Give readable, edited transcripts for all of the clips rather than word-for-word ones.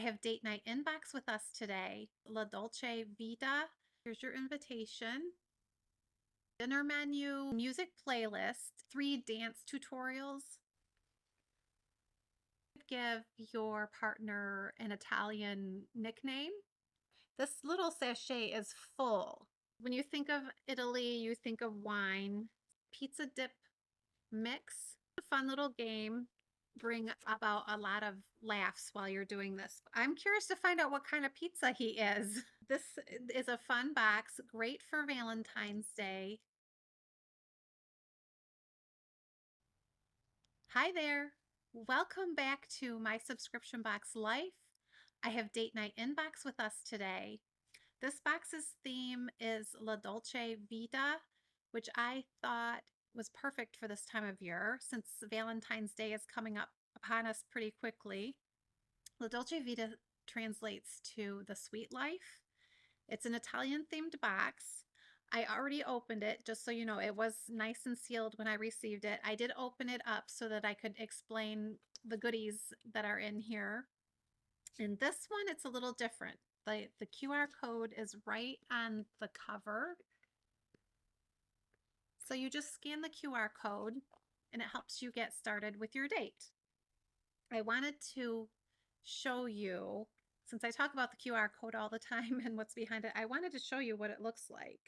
have date night inbox with us today. La Dolce Vita. Here's your invitation. Dinner menu, music playlist, 3 dance tutorials. Give your partner an Italian nickname. This little sachet is full. When you think of Italy, you think of wine. Pizza dip mix. A fun little game. Bring about a lot of laughs while you're doing this. I'm curious to find out what kind of pizza he is. This is a fun box, great for Valentine's Day. Hi there. Welcome back to my subscription box life. I have date night inbox with us today. This box's theme is La Dolce Vita, which I thought was perfect for this time of year since Valentine's Day is coming up upon us pretty quickly. La Dolce Vita translates to the sweet life. It's an Italian themed box. I already opened it, just so you know, it was nice and sealed when I received it. I did open it up so that I could explain the goodies that are in here. In this one, it's a little different. The QR code is right on the cover. So you just scan the QR code and it helps you get started with your date. I wanted to show you, since I talk about the QR code all the time and what's behind it, I wanted to show you what it looks like.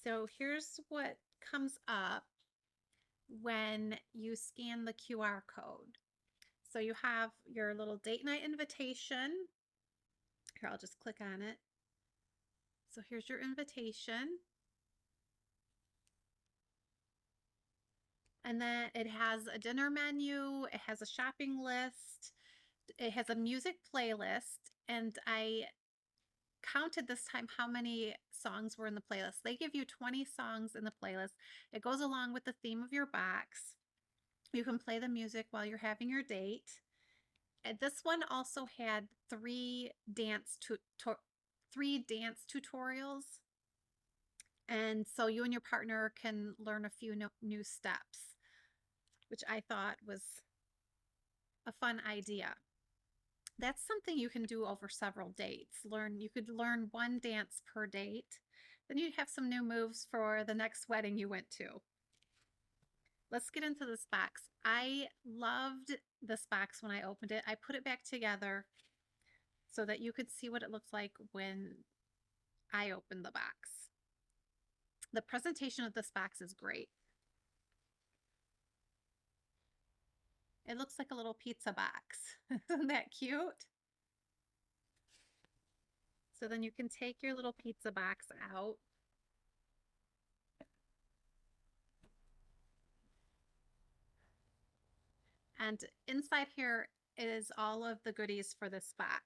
So here's what comes up when you scan the QR code. So you have your little date night invitation. Here, I'll just click on it. So here's your invitation. And then it has a dinner menu, it has a shopping list, it has a music playlist, and I counted this time how many songs were in the playlist. They give you 20 songs in the playlist. It goes along with the theme of your box. You can play the music while you're having your date. And this one also had 3 dance tutorials. And so you and your partner can learn a few new steps, which I thought was a fun idea. That's something you can do over several dates. You could learn 1 dance per date. Then you'd have some new moves for the next wedding you went to. Let's get into this box. I loved this box when I opened it. I put it back together so that you could see what it looked like when I opened the box. The presentation of this box is great. It looks like a little pizza box. Isn't that cute? So then you can take your little pizza box out. And inside here is all of the goodies for this box.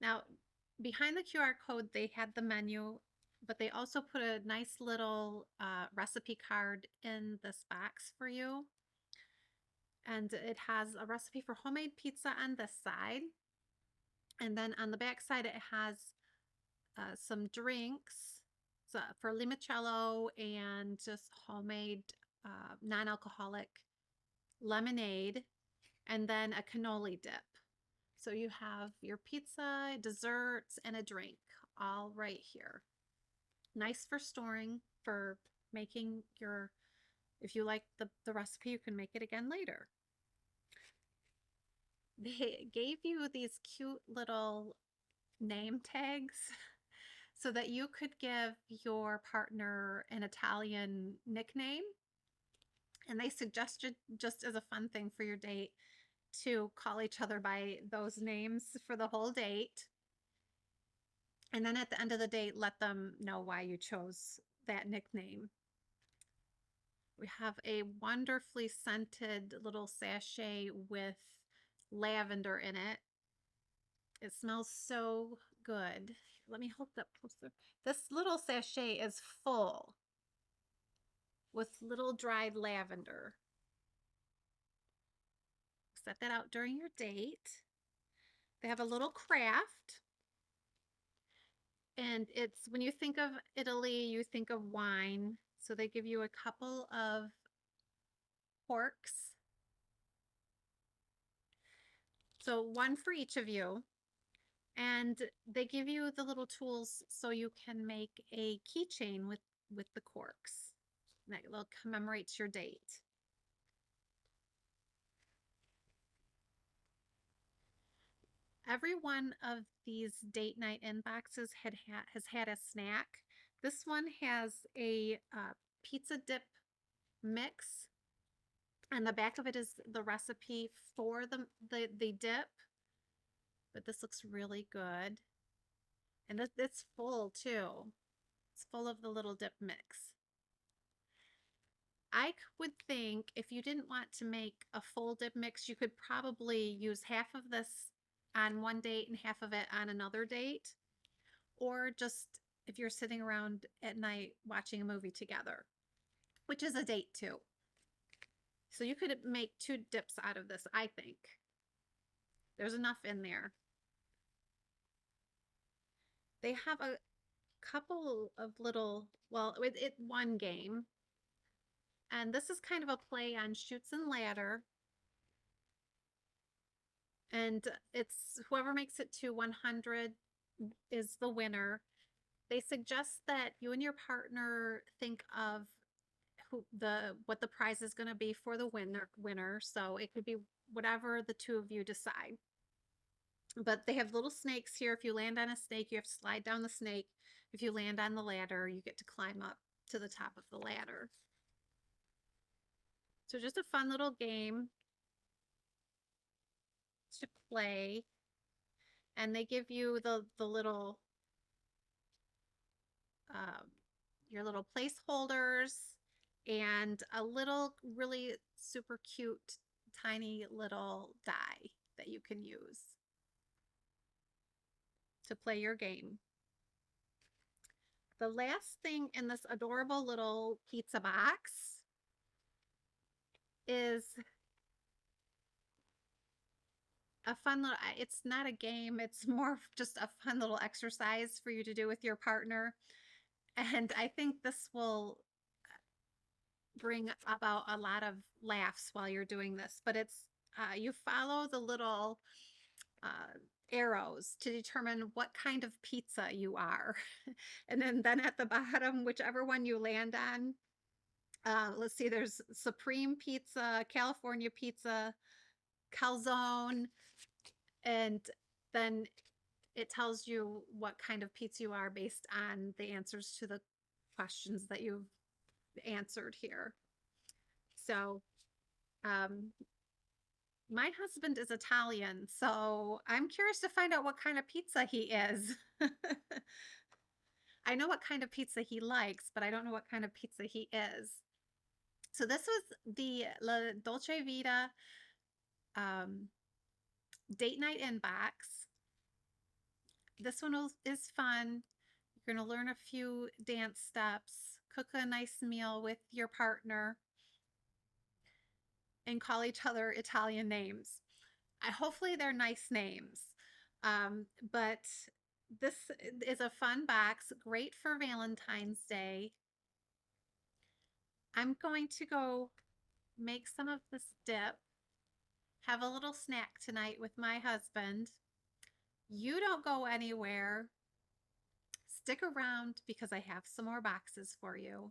Now, behind the QR code, they had the menu, but they also put a nice little recipe card in this box for you. And it has a recipe for homemade pizza on this side. And then on the back side, it has some drinks for limoncello and just homemade non-alcoholic lemonade, and then a cannoli dip. So you have your pizza, desserts, and a drink all right here. Nice for storing, for making if you like the recipe, you can make it again later. They gave you these cute little name tags so that you could give your partner an Italian nickname. And they suggested, just as a fun thing for your date, to call each other by those names for the whole date. And then at the end of the date, let them know why you chose that nickname. We have a wonderfully scented little sachet with lavender in it. It smells so good. Let me hold that closer. This little sachet is full with little dried lavender. Set that out during your date. They have a little craft. And it's, when you think of Italy, you think of wine. So they give you a couple of corks. So one for each of you. And they give you the little tools so you can make a keychain with the corks. And that little commemorates your date. Every one of these date night inboxes has had a snack. This one has a pizza dip mix, and the back of it is the recipe for the dip. But this looks really good, and it's full too. It's full of the little dip mix. I would think if you didn't want to make a full dip mix, you could probably use half of this on one date and half of it on another date. Or just if you're sitting around at night watching a movie together, which is a date too. So you could make two dips out of this, I think. There's enough in there. They have a couple of little, well, one game. And this is kind of a play on Chutes and Ladder. And it's whoever makes it to 100 is the winner. They suggest that you and your partner think of what the prize is going to be for the winner. So it could be whatever the two of you decide. But they have little snakes here. If you land on a snake, you have to slide down the snake. If you land on the ladder, you get to climb up to the top of the ladder. So just a fun little game to play. And they give you the little um, your little placeholders and a little really super cute tiny little die that you can use to play your game. The last thing in this adorable little pizza box is a fun little, it's not a game, it's more just a fun little exercise for you to do with your partner. And I think this will bring about a lot of laughs while you're doing this. But it's you follow the little arrows to determine what kind of pizza you are. And then at the bottom, whichever one you land on, let's see, there's Supreme Pizza, California Pizza, Calzone, and then it tells you what kind of pizza you are based on the answers to the questions that you've answered here. So, my husband is Italian, so I'm curious to find out what kind of pizza he is. I know what kind of pizza he likes, but I don't know what kind of pizza he is. So this was the La Dolce Vita date night inbox. This one is fun. You're going to learn a few dance steps, cook a nice meal with your partner, and call each other Italian names. Hopefully they're nice names. But this is a fun box, great for Valentine's Day. I'm going to go make some of this dip, have a little snack tonight with my husband. You don't go anywhere. Stick around because I have some more boxes for you.